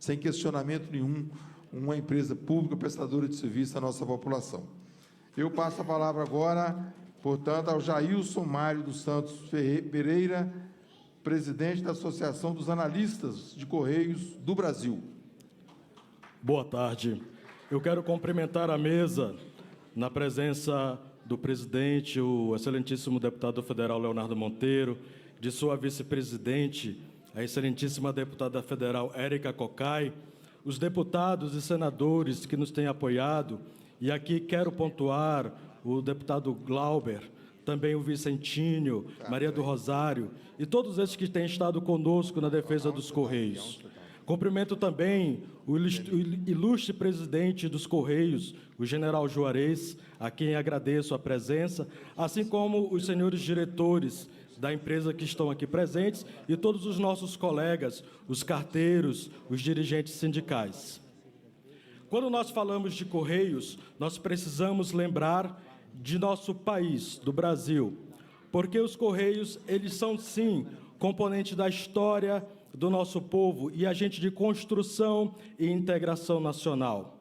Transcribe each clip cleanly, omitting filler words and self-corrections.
sem questionamento nenhum, uma empresa pública prestadora de serviço à nossa população. Eu passo a palavra agora, portanto, ao Jailson Mário dos Santos Pereira, presidente da Associação dos Analistas de Correios do Brasil. Boa tarde. Eu quero cumprimentar a mesa na presença do presidente, o excelentíssimo deputado federal Leonardo Monteiro, de sua vice-presidente, a excelentíssima deputada federal Érica Cocai, os deputados e senadores que nos têm apoiado, e aqui quero pontuar o deputado Glauber, também o Vicentinho, Maria do Rosário, e todos esses que têm estado conosco na defesa dos Correios. Cumprimento também o ilustre presidente dos Correios, o general Juarez, a quem agradeço a presença, assim como os senhores diretores da empresa que estão aqui presentes e todos os nossos colegas, os carteiros, os dirigentes sindicais. Quando nós falamos de Correios, nós precisamos lembrar de nosso país, do Brasil, porque os Correios, eles são, sim, componente da história do nosso povo e agente de construção e integração nacional.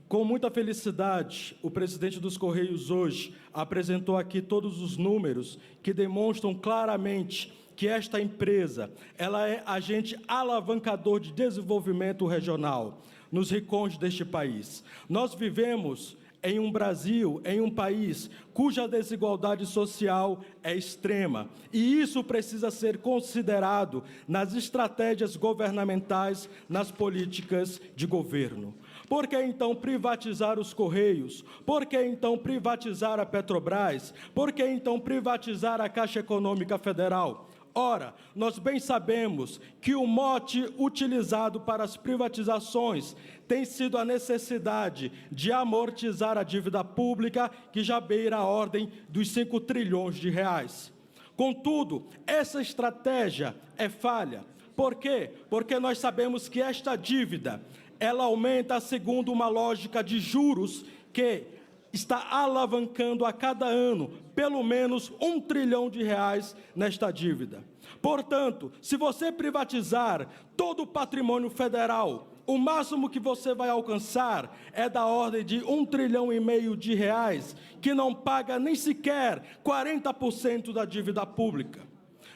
Com muita felicidade, o presidente dos Correios hoje apresentou aqui todos os números que demonstram claramente que esta empresa, ela é agente alavancador de desenvolvimento regional nos rincões deste país. Nós vivemos em um Brasil, em um país cuja desigualdade social é extrema, e isso precisa ser considerado nas estratégias governamentais, nas políticas de governo. Por que então privatizar os Correios? Por que então privatizar a Petrobras? Por que então privatizar a Caixa Econômica Federal? Ora, nós bem sabemos que o mote utilizado para as privatizações tem sido a necessidade de amortizar a dívida pública, que já beira a ordem dos 5 trilhões de reais. Contudo, essa estratégia é falha. Por quê? Porque nós sabemos que esta dívida, ela aumenta segundo uma lógica de juros que está alavancando a cada ano pelo menos 1 trilhão de reais nesta dívida. Portanto, se você privatizar todo o patrimônio federal, o máximo que você vai alcançar é da ordem de 1,5 trilhão de reais, que não paga nem sequer 40% da dívida pública.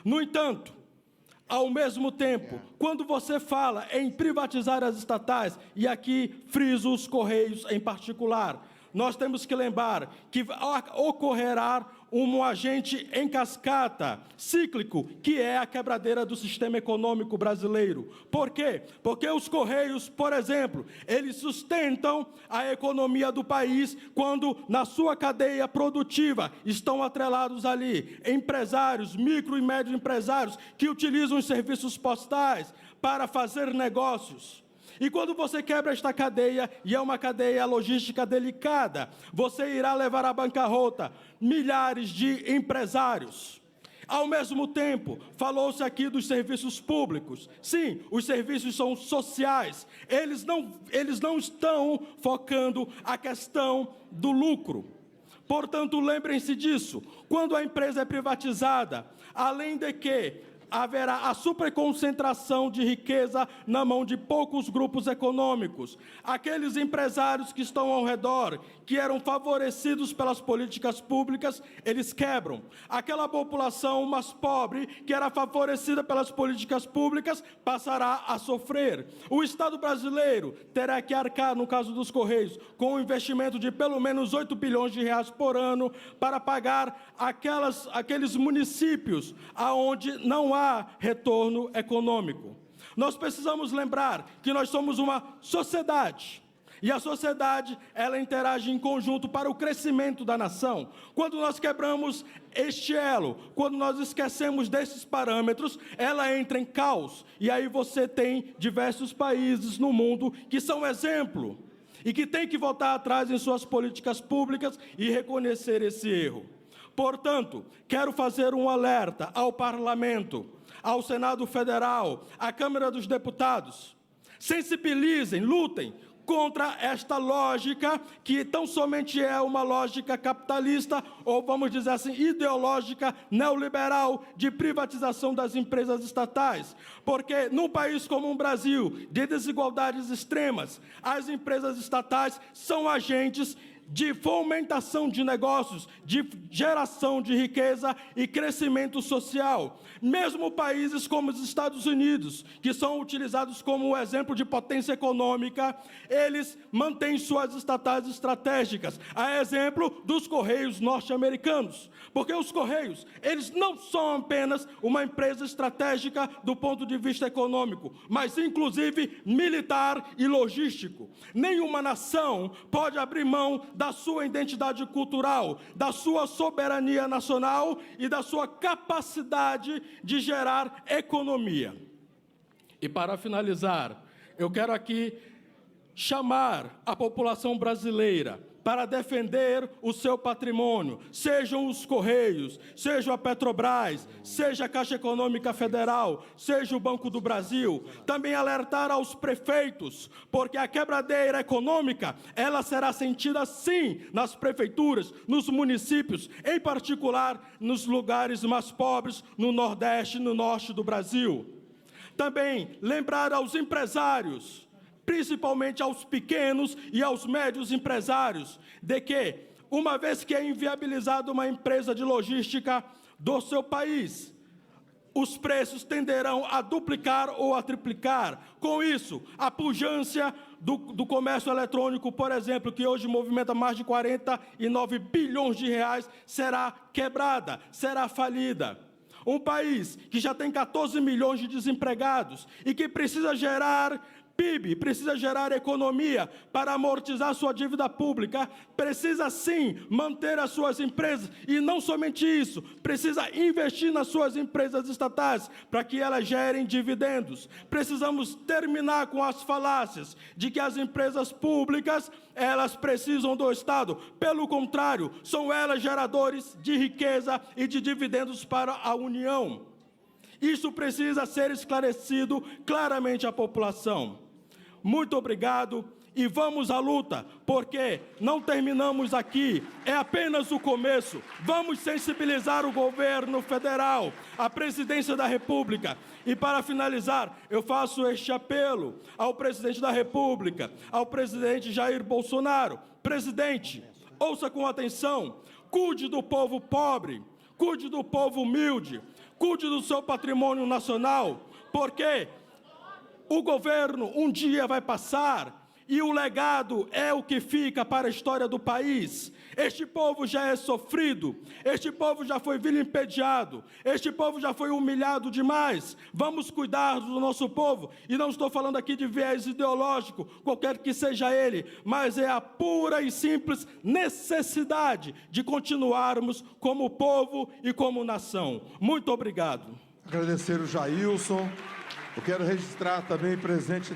No entanto, ao mesmo tempo, quando você fala em privatizar as estatais, e aqui friso os Correios em particular, nós temos que lembrar que ocorrerá um agente em cascata, cíclico, que é a quebradeira do sistema econômico brasileiro. Por quê? Porque os Correios, por exemplo, eles sustentam a economia do país quando na sua cadeia produtiva estão atrelados ali empresários, micro e médio empresários, que utilizam os serviços postais para fazer negócios. E quando você quebra esta cadeia, e é uma cadeia logística delicada, você irá levar à bancarrota milhares de empresários. Ao mesmo tempo, falou-se aqui dos serviços públicos. Sim, os serviços são sociais. Eles não estão focando a questão do lucro. Portanto, lembrem-se disso. Quando a empresa é privatizada, além de que haverá a superconcentração de riqueza na mão de poucos grupos econômicos. Aqueles empresários que estão ao redor, que eram favorecidos pelas políticas públicas, eles quebram. Aquela população mais pobre, que era favorecida pelas políticas públicas, passará a sofrer. O Estado brasileiro terá que arcar, no caso dos Correios, com um investimento de pelo menos 8 bilhões de reais por ano para pagar aqueles municípios aonde não há retorno econômico. Nós precisamos lembrar que nós somos uma sociedade, e a sociedade, ela interage em conjunto para o crescimento da nação. Quando nós quebramos este elo, quando nós esquecemos desses parâmetros, ela entra em caos, e aí você tem diversos países no mundo que são exemplo, e que tem que voltar atrás em suas políticas públicas e reconhecer esse erro. Portanto, quero fazer um alerta ao Parlamento, ao Senado Federal, à Câmara dos Deputados. Sensibilizem, lutem contra esta lógica, que tão somente é uma lógica capitalista, ou vamos dizer assim, ideológica, neoliberal, de privatização das empresas estatais. Porque num país como o Brasil, de desigualdades extremas, as empresas estatais são agentes de fomentação de negócios, de geração de riqueza e crescimento social. Mesmo países como os Estados Unidos, que são utilizados como exemplo de potência econômica, eles mantêm suas estatais estratégicas, a exemplo dos Correios norte-americanos. Porque os Correios, eles não são apenas uma empresa estratégica do ponto de vista econômico, mas inclusive militar e logístico. Nenhuma nação pode abrir mão da sua identidade cultural, da sua soberania nacional e da sua capacidade de gerar economia. E para finalizar, eu quero aqui chamar a população brasileira para defender o seu patrimônio, sejam os Correios, seja a Petrobras, seja a Caixa Econômica Federal, seja o Banco do Brasil. Também alertar aos prefeitos, porque a quebradeira econômica, ela será sentida sim nas prefeituras, nos municípios, em particular nos lugares mais pobres, no Nordeste e no Norte do Brasil. Também lembrar aos empresários, principalmente aos pequenos e aos médios empresários, de que, uma vez que é inviabilizada uma empresa de logística do seu país, os preços tenderão a duplicar ou a triplicar. Com isso, a pujança do comércio eletrônico, por exemplo, que hoje movimenta mais de 49 bilhões de reais, será quebrada, será falida. Um país que já tem 14 milhões de desempregados e que precisa gerar PIB, precisa gerar economia para amortizar sua dívida pública, precisa sim manter as suas empresas, e não somente isso, precisa investir nas suas empresas estatais para que elas gerem dividendos. Precisamos terminar com as falácias de que as empresas públicas, elas precisam do Estado. Pelo contrário, são elas geradores de riqueza e de dividendos para a União. Isso precisa ser esclarecido claramente à população. Muito obrigado e vamos à luta, porque não terminamos aqui, é apenas o começo. Vamos sensibilizar o governo federal, a presidência da República. E para finalizar, eu faço este apelo ao presidente da República, ao presidente Jair Bolsonaro. Presidente, ouça com atenção, cuide do povo pobre, cuide do povo humilde, cuide do seu patrimônio nacional, porque o governo um dia vai passar e o legado é o que fica para a história do país. Este povo já é sofrido, este povo já foi vilipendiado, este povo já foi humilhado demais. Vamos cuidar do nosso povo, e não estou falando aqui de viés ideológico, qualquer que seja ele, mas é a pura e simples necessidade de continuarmos como povo e como nação. Muito obrigado. Agradecer o Jailson. Eu quero registrar também presente